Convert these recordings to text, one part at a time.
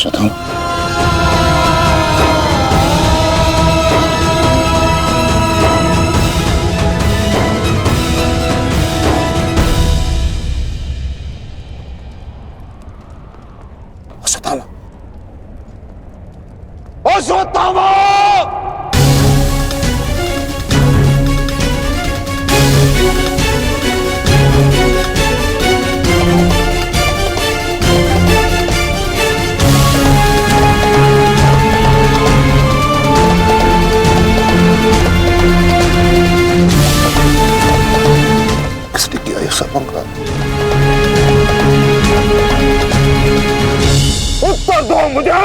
अश्वत्थामा, अश्वत्थामा, अश्वत्थामा! किसने किया ये सब अंगराज? उत्तर दो मुझे,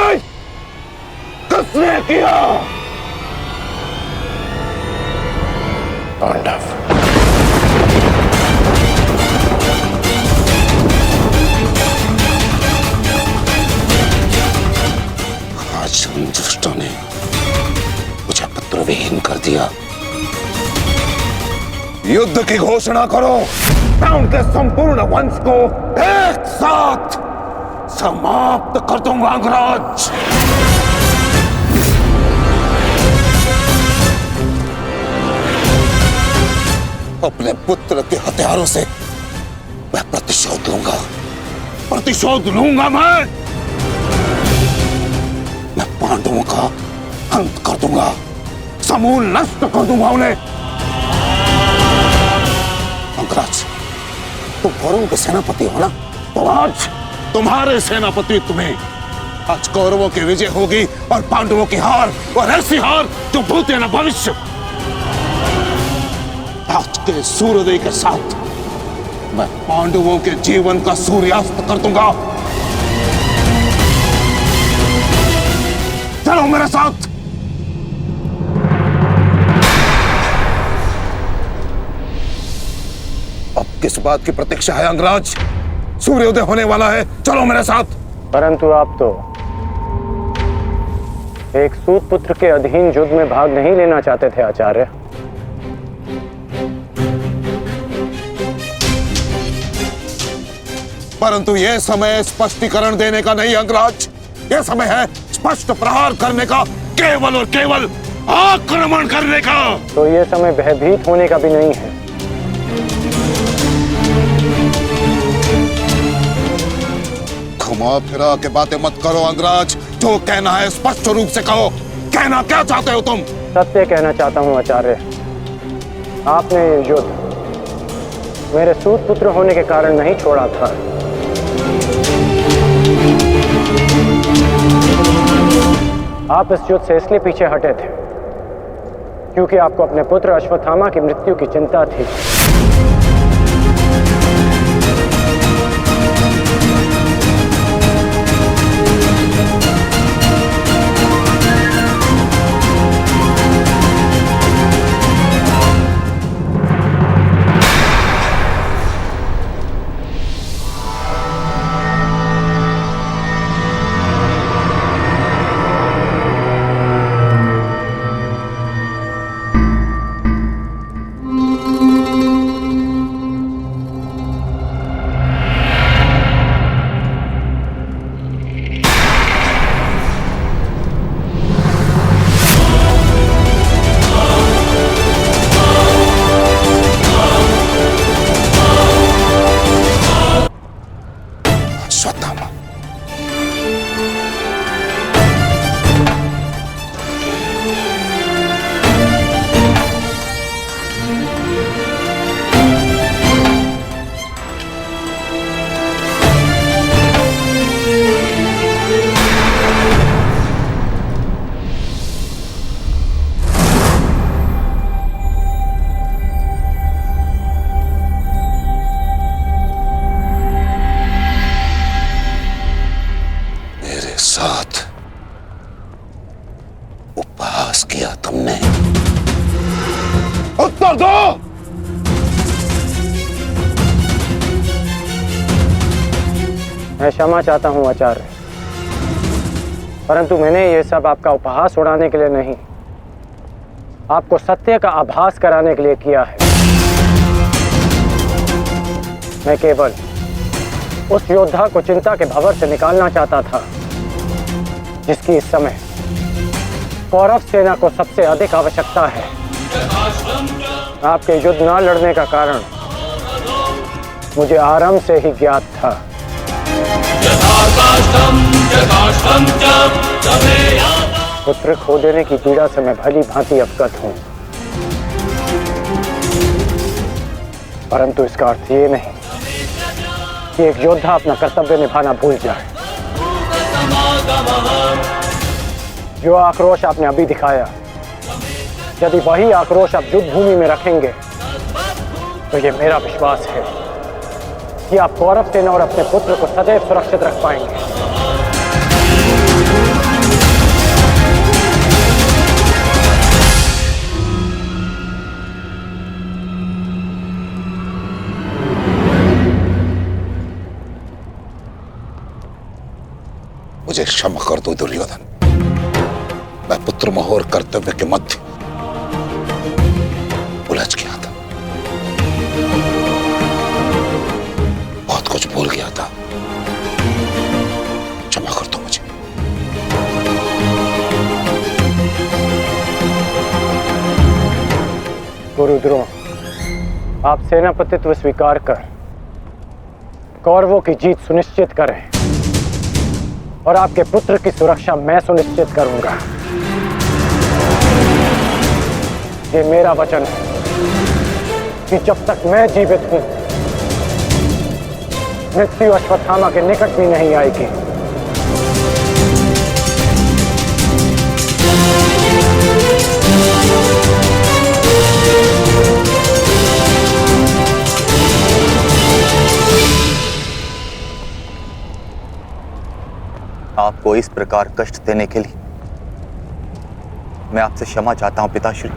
किसने किया? पांडव। आज उन दुष्टों ने मुझे पुत्रविहीन कर दिया। युद्ध की घोषणा करो, मैं उनके संपूर्ण वंश को एक साथ समाप्त कर दूंगा अंगराज। अपने पुत्र के हथियारों से मैं प्रतिशोध लूंगा, प्रतिशोध लूंगा। मैं पांडवों का अंत कर दूंगा, समूल नष्ट कर दूंगा उन्हें। अंगराज, तुम कौरवों के सेनापति हो ना? तो आज तुम्हारे सेनापति तुम्हें आज कौरवों की विजय होगी और पांडवों की हार, और ऐसी हार जो भूत न भविष्य। आज के सूर्योदय के साथ मैं पांडवों के जीवन का सूर्यास्त कर दूंगा। चलो मेरे साथ। अब किस बात की प्रतीक्षा है अंगराज? सूर्योदय होने वाला है, चलो मेरे साथ। परंतु आप तो एक सूत पुत्र के अधीन युद्ध में भाग नहीं लेना चाहते थे आचार्य। परंतु यह समय स्पष्टीकरण देने का नहीं अंगराज, यह समय है स्पष्ट प्रहार करने का, केवल और केवल आक्रमण करने का। तो यह समय भयभीत होने का भी नहीं है। घुमा फिरा के बातें मत करो अंगराज, जो कहना है स्पष्ट रूप से कहो। कहना क्या चाहते हो तुम? सत्य कहना चाहता हूं आचार्य। आपने ये युद्ध मेरे सूत पुत्र होने के कारण नहीं छोड़ा था। आप इस युद्ध से इसलिए पीछे हटे थे क्योंकि आपको अपने पुत्र अश्वत्थामा की मृत्यु की चिंता थी। उत्तर दो। मैं क्षमा चाहता हूं आचार्य, परंतु मैंने ये सब आपका उपहास उड़ाने के लिए नहीं, आपको सत्य का आभास कराने के लिए किया है। मैं केवल उस योद्धा को चिंता के भंवर से निकालना चाहता था जिसकी इस समय कौरव सेना को सबसे अधिक आवश्यकता है। आपके युद्ध न लड़ने का कारण मुझे आरंभ से ही ज्ञात था। पुत्र खो देने की पीड़ा से मैं भली भांति अवगत हूं, परंतु इसका अर्थ ये नहीं कि एक योद्धा अपना कर्तव्य निभाना भूल जाए। जो आक्रोश आपने अभी दिखाया, यदि वही आक्रोश आप युद्ध भूमि में रखेंगे तो ये मेरा विश्वास है कि आप कौरव सेना और अपने पुत्र को सदैव सुरक्षित रख पाएंगे। मुझे क्षमा कर दो दुर्योधन, मैं पुत्र मोह और कर्तव्य के मध्य उलझ गया था, बहुत कुछ भूल गया था। क्षमा कर दो मुझे। गुरु द्रोण, आप सेनापतित्व स्वीकार कर कौरवों की जीत सुनिश्चित करें और आपके पुत्र की सुरक्षा मैं सुनिश्चित करूंगा। ये मेरा वचन है कि जब तक मैं जीवित हूं, मृत्यु अश्वत्थामा के निकट भी नहीं आएगी। आपको इस प्रकार कष्ट देने के लिए मैं आपसे क्षमा चाहता हूं पिताश्री,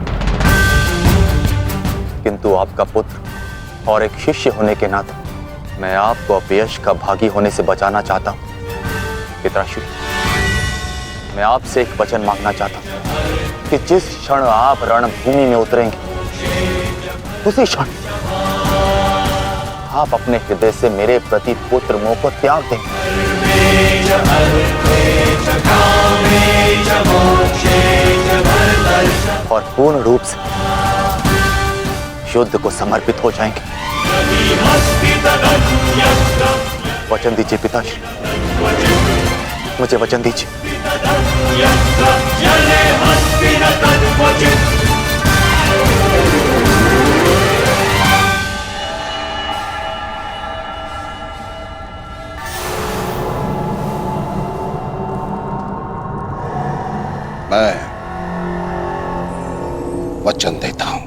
किंतु आपका पुत्र और एक शिष्य होने के नाते मैं आपको अपयश का भागी होने से बचाना चाहता हूं। पिताश्री, मैं आपसे एक वचन मांगना चाहता हूं कि जिस क्षण आप रणभूमि में उतरेंगे, उसी क्षण आप अपने हृदय से मेरे प्रति पुत्र मोह को त्याग देंगे और पूर्ण रूप से युद्ध को समर्पित हो जाएंगे। वचन दीजिए पिताश्री, मुझे वचन दीजिए। मैं वचन देता हूं,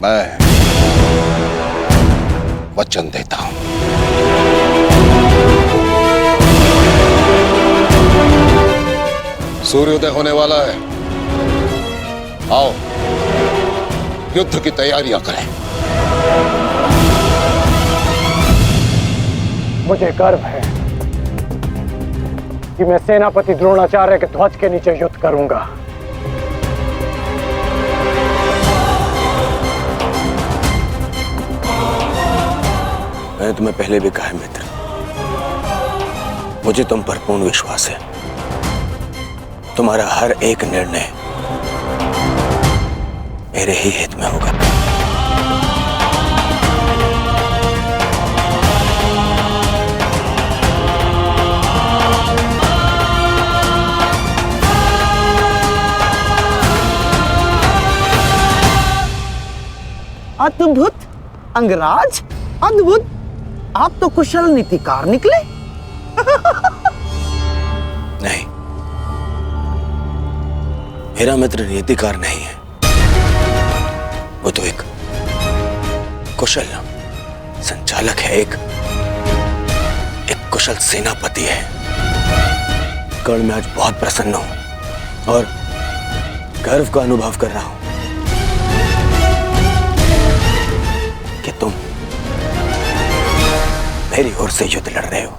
मैं वचन देता हूं। सूर्योदय होने वाला है, आओ युद्ध की तैयारियां करें। मुझे गर्व है कि मैं सेनापति द्रोणाचार्य के ध्वज के नीचे युद्ध करूंगा। मैंने तुम्हें पहले भी कहा है मित्र, मुझे तुम पर पूर्ण विश्वास है। तुम्हारा हर एक निर्णय मेरे ही हित में होगा। अद्भुत अंगराज, अद्भुत! आप तो कुशल नीतिकार निकले। नहीं, मेरा मित्र नीतिकार नहीं है, वो तो एक कुशल संचालक है, एक कुशल सेनापति है। कर्ण, मैं आज बहुत प्रसन्न हूं और गर्व का अनुभव कर रहा हूं कि तुम मेरी ओर से युद्ध लड़ रहे हो।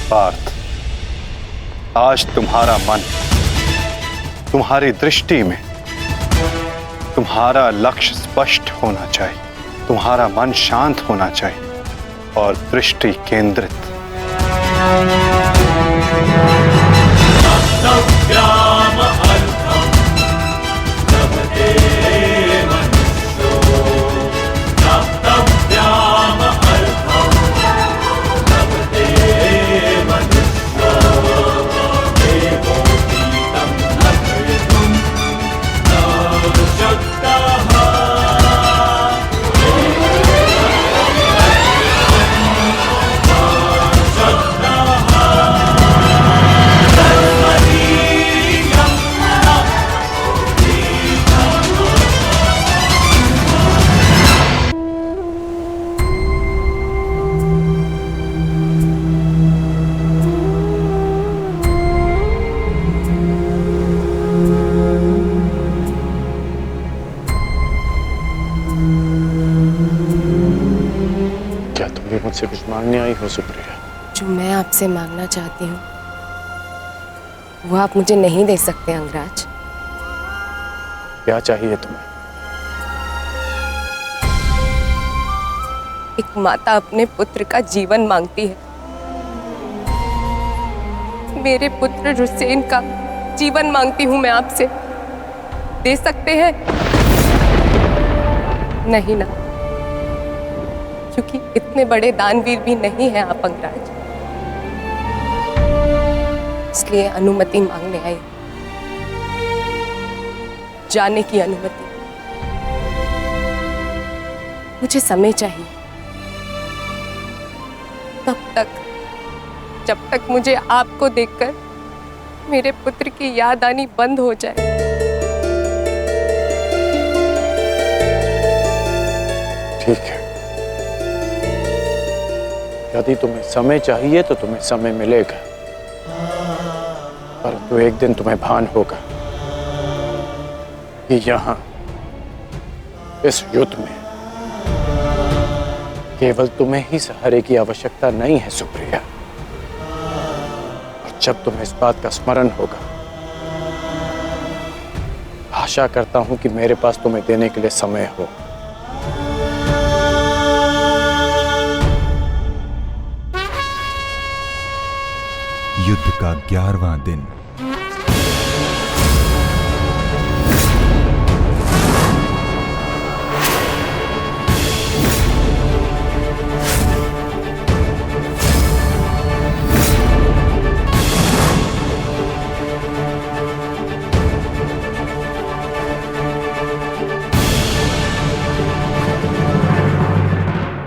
पार्थ, आज तुम्हारा मन, तुम्हारी दृष्टि में तुम्हारा लक्ष्य स्पष्ट होना चाहिए, तुम्हारा मन शांत होना चाहिए और दृष्टि केंद्रित। मुझसे कुछ मांगने आई हो सुप्रिया? जो मैं आपसे मांगना चाहती हूँ वो आप मुझे नहीं दे सकते अंगराज। क्या चाहिए तुम्हें? एक माता अपने पुत्र का जीवन मांगती है। मेरे पुत्र हुसैन का जीवन मांगती हूँ मैं आपसे। दे सकते हैं? नहीं ना, क्योंकि इतने बड़े दानवीर भी नहीं हैं आप अंगराज। इसलिए अनुमति मांगने आई, जाने की अनुमति। मुझे समय चाहिए तब तक जब तक मुझे आपको देखकर मेरे पुत्र की याद आनी बंद हो जाए। ठीक है, यदि तुम्हें समय चाहिए तो तुम्हें समय मिलेगा, परंतु एक दिन तुम्हें भान होगा कि यहाँ इस युद्ध में केवल तुम्हें ही सहारे की आवश्यकता नहीं है सुप्रिया। और जब तुम्हें इस बात का स्मरण होगा, आशा करता हूं कि मेरे पास तुम्हें देने के लिए समय हो। युद्ध का 11वां दिन।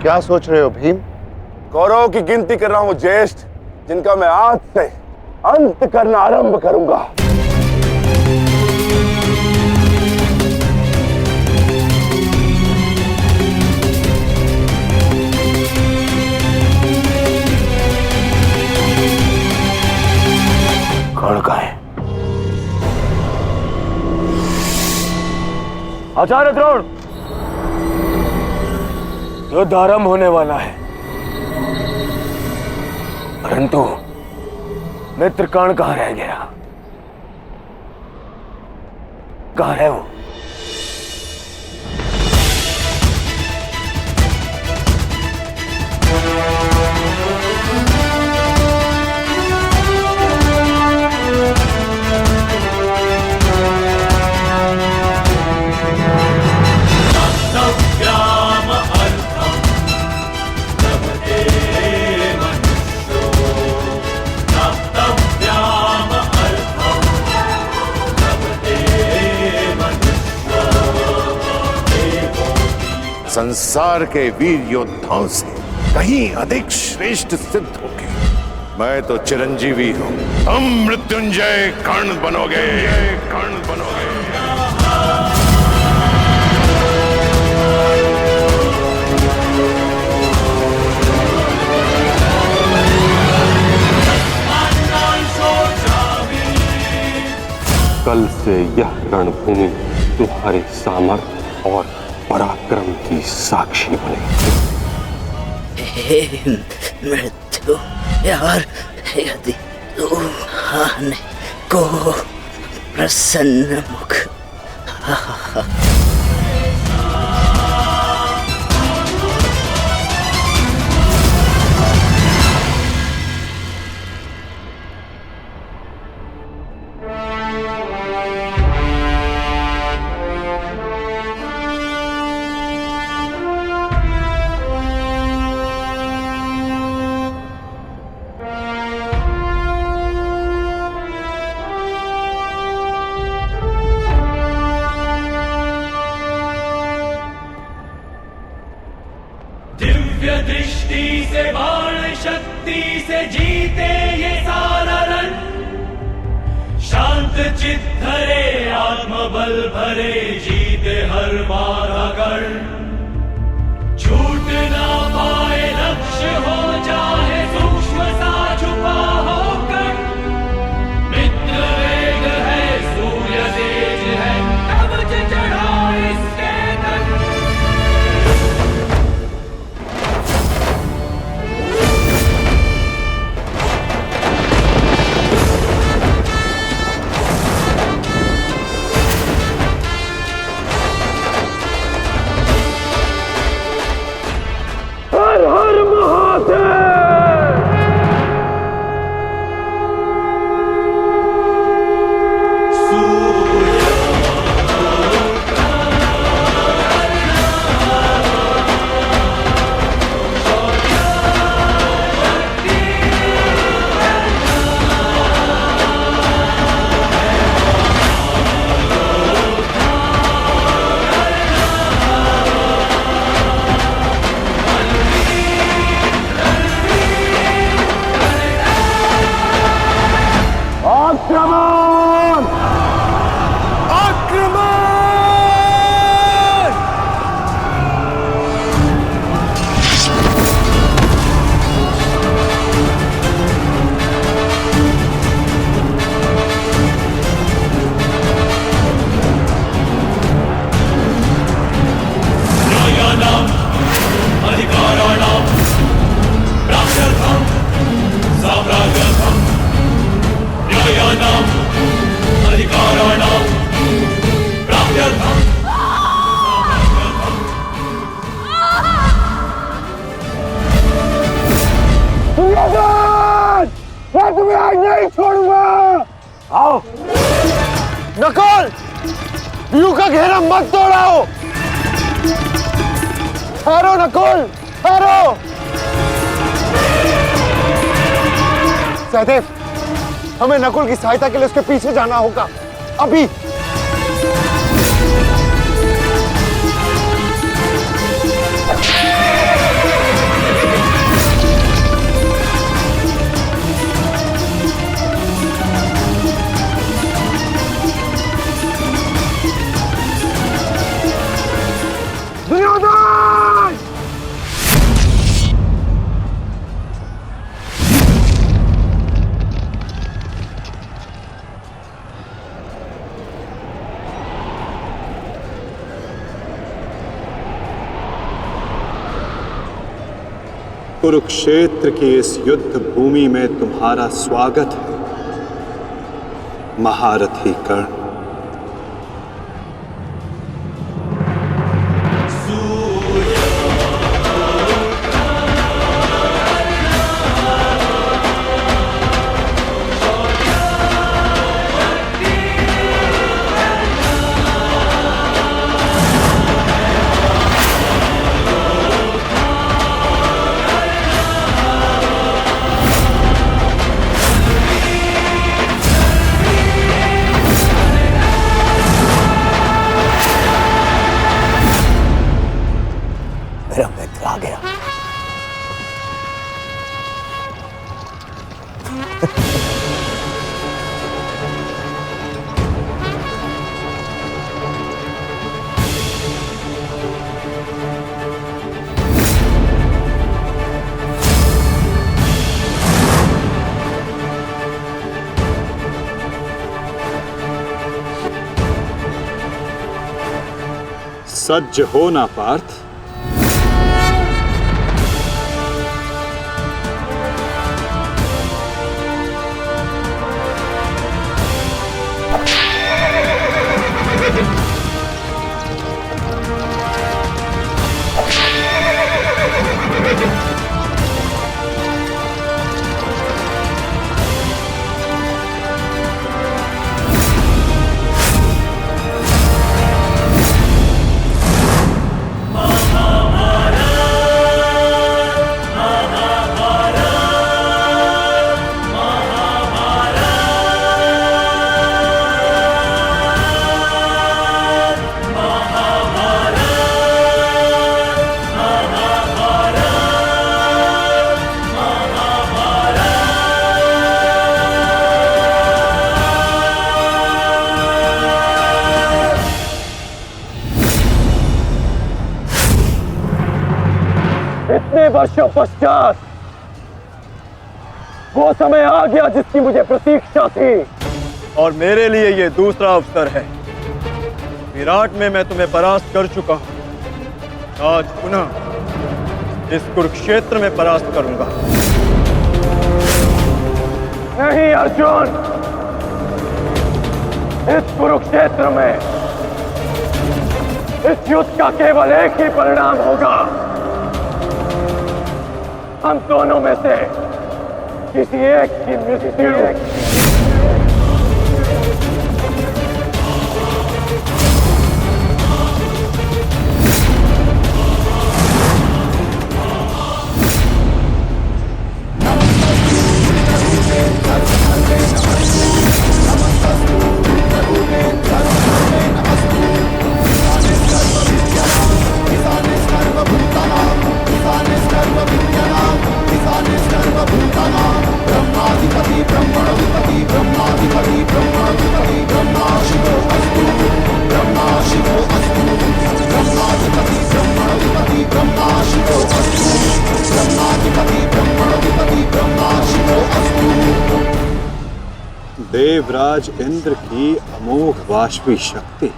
क्या सोच रहे हो भीम? कौरवों की गिनती कर रहा हूं ज्येष्ठ, जिनका मैं आज से अंत करना आरंभ करूंगा। कौन का है? आचार्य द्रोण, युद्ध आरंभ होने वाला है, परंतु मित्र कर्ण कहां रह गया? कहां है वो? संसार के वीर योद्धाओं से कहीं अधिक श्रेष्ठ सिद्ध होगे। मैं तो चिरंजीवी हूं, तुम मृत्युंजय कर्ण बनोगे। कर्ण बनोगे। कल से यह रणभूमि तुम्हारे सामर्थ्य और पराक्रम की साक्षी बनेगी। हे मृत्यु यार, यदि तू आने को प्रसन्न मुख दृष्टि से बाण शक्ति से जीते ये सारा रण, शांत चित धरे आत्मबल भरे जीते हर बाधा गढ़, छूट ना पाए लक्ष्य हो चाहे सूक्ष्म सा छुपा होकर, मित्र वेग है सूर्य तेज है कवच चढ़ा इसके तक। हर हर महादेव। आक्रमण! आक्रमण! न्यायानाम् अधिकाराणाम् प्राप्त्यर्थम् साम्राज्यर्थम्, न्यायानाम् अधिकाराणाम् प्राप्त्यर्थम् मैं तुम्हें आज नहीं छोड़ूंगा। आओ नकुल, व्यू का घेरा मत तोड़ाओ। ठहरो नकुल, ठहरो। सहदेव, हमें नकुल की सहायता के लिए उसके पीछे जाना होगा अभी। दुर्योधन! कुरुक्षेत्र की इस युद्ध भूमि में तुम्हारा स्वागत है महारथी कर्ण। सज्ज हो ना पार्थ। इतने वर्षों पश्चात वो समय आ गया जिसकी मुझे प्रतीक्षा थी। और मेरे लिए ये दूसरा अवसर है। विराट में मैं तुम्हें परास्त कर चुका हूं, आज पुनः इस कुरुक्षेत्र में परास्त करूंगा। नहीं अर्जुन, इस कुरुक्षेत्र में इस युद्ध का केवल एक ही परिणाम होगा। हम दोनों में से किसी एक की मृत्यु। देवराज इंद्र की अमोघ वाष्पी शक्ति।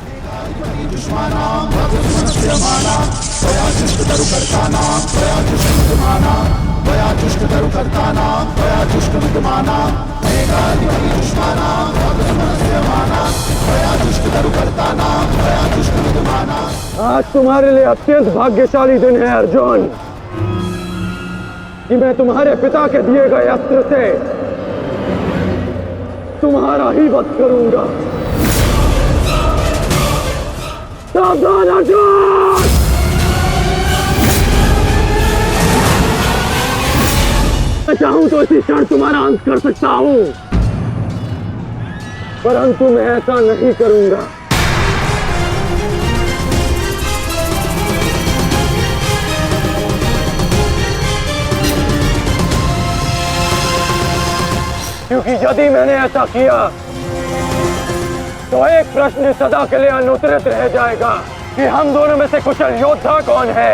आज तुम्हारे लिए अत्यंत भाग्यशाली दिन है अर्जुन, कि मैं तुम्हारे पिता के दिए गए अस्त्र से तुम्हारा ही वध करूंगा। सावधान अर्जुन! मैं चाहूं तो इसी क्षण तुम्हारा अंत कर सकता हूं, परंतु मैं ऐसा नहीं करूंगा। क्योंकि यदि मैंने ऐसा किया तो एक प्रश्न सदा के लिए अनुत्तरित रह जाएगा कि हम दोनों में से कुशल योद्धा कौन है।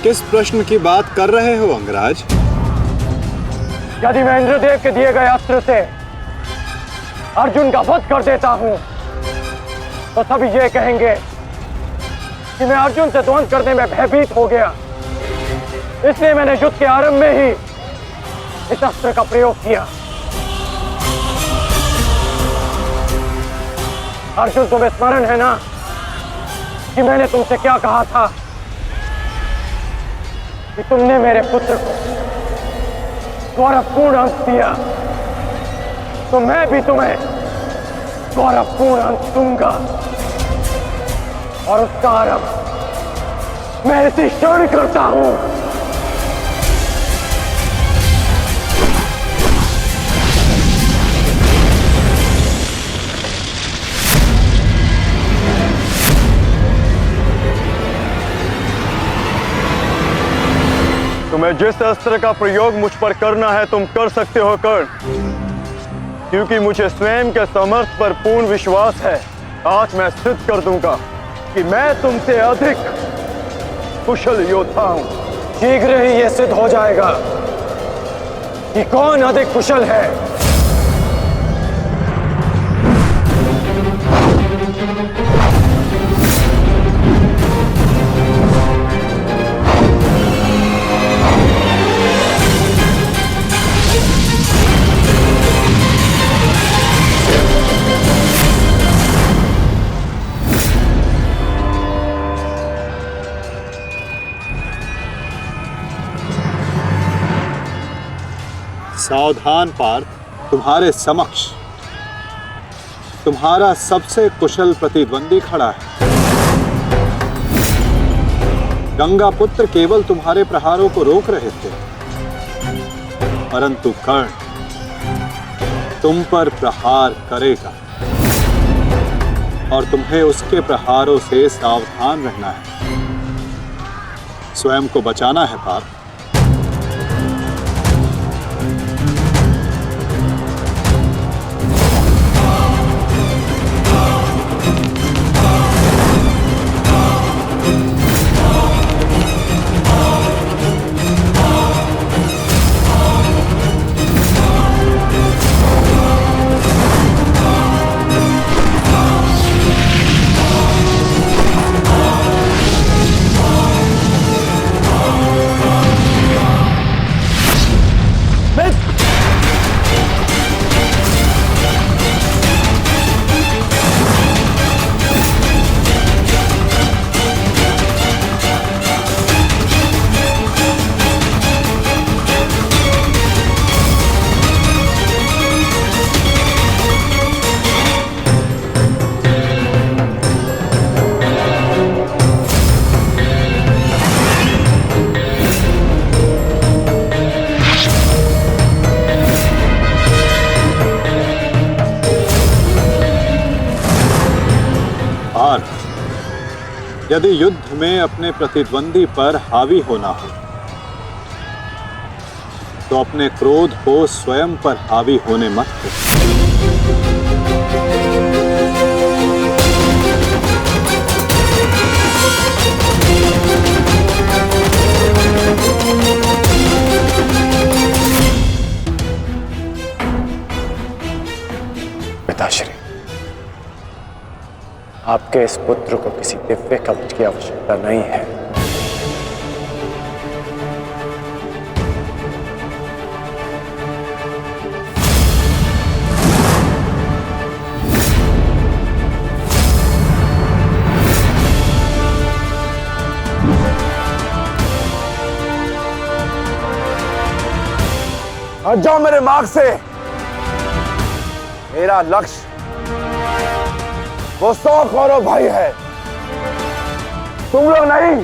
किस प्रश्न की बात कर रहे हो अंगराज? यदि मैं इंद्रदेव के दिए गए अस्त्र से अर्जुन का वध कर देता हूं तो सभी ये कहेंगे कि मैं अर्जुन से द्वंद्व करने में भयभीत हो गया, इसलिए मैंने युद्ध के आरंभ में ही इस अस्त्र का प्रयोग किया। अर्जुन, तुम्हें स्मरण है ना कि मैंने तुमसे क्या कहा था कि तुमने मेरे पुत्र को गौरवपूर्ण अंत दिया, तो मैं भी तुम्हें गौरवपूर्ण अंत दूंगा। और उसका आरंभ मैं इसी क्षण करता हूं। तुम्हें जिस अस्त्र का प्रयोग मुझ पर करना है तुम कर सकते हो कर्ण, क्योंकि मुझे स्वयं के समर्थ पर पूर्ण विश्वास है। आज मैं सिद्ध कर दूंगा कि मैं तुमसे अधिक कुशल योद्धा हूं। शीघ्र ही यह सिद्ध हो जाएगा कि कौन अधिक कुशल है। सावधान पार्थ, तुम्हारे समक्ष तुम्हारा सबसे कुशल प्रतिद्वंदी खड़ा है। गंगा पुत्र केवल तुम्हारे प्रहारों को रोक रहे थे, परंतु कर्ण तुम पर प्रहार करेगा और तुम्हें उसके प्रहारों से सावधान रहना है। स्वयं को बचाना है पार्थ। यदि युद्ध में अपने प्रतिद्वंदी पर हावी होना हो तो अपने क्रोध को स्वयं पर हावी होने मत दो। पिताश्री, आपके इस पुत्र को किसी दिव्य कवच की आवश्यकता नहीं है। हट जाओ मेरे मार्ग से। मेरा लक्ष्य वो 100 कौरव भाई है, तुम लोग नहीं।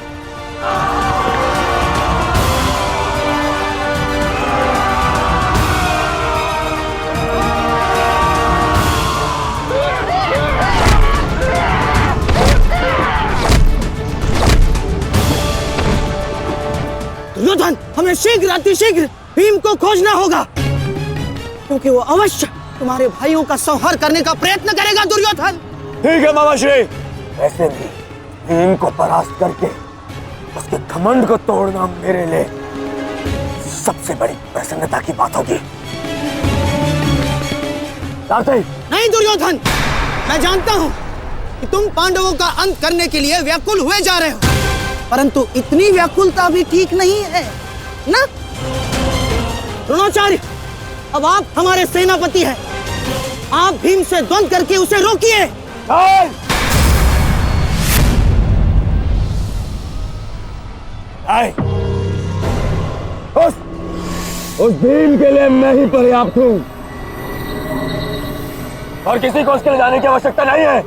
दुर्योधन, हमें शीघ्र अतिशीघ्र भीम को खोजना होगा, क्योंकि वो अवश्य तुम्हारे भाइयों का संहार करने का प्रयत्न करेगा। दुर्योधन, ठीक है मामाश्री। वैसे भी भीम को परास्त करके उसके घमंड को तोड़ना मेरे लिए सबसे बड़ी प्रसन्नता की बात होगी। नहीं दुर्योधन, मैं जानता हूं कि तुम पांडवों का अंत करने के लिए व्याकुल हुए जा रहे हो, परंतु इतनी व्याकुलता भी ठीक नहीं है ना। द्रोणाचार्य, अब आप हमारे सेनापति हैं, आप भीम से द्वंद्व करके उसे रोकिए। उस भीम के लिए मैं ही पर्याप्त हूं और किसी को उसके लिए जाने की आवश्यकता नहीं है।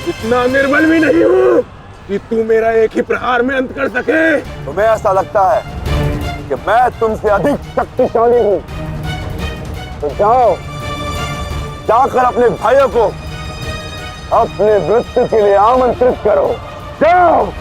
इतना निर्बल भी नहीं हूं कि तू मेरा एक ही प्रहार में अंत कर सके। तुम्हें ऐसा लगता है कि मैं तुमसे अधिक शक्तिशाली हूं, तो जाओ, जाकर अपने भाइयों को अपने मृत्यु के लिए आमंत्रित करो। जाओ।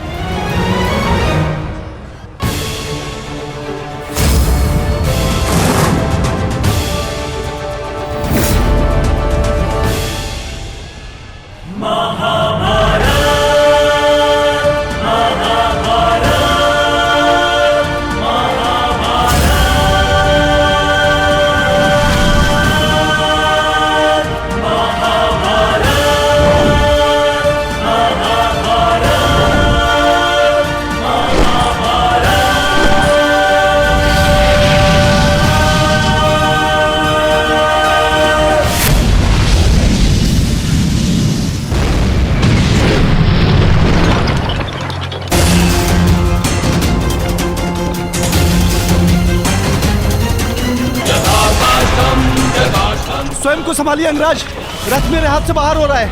स्वयं को संभालिए अंगराज, रथ मेरे हाथ से बाहर हो रहा है।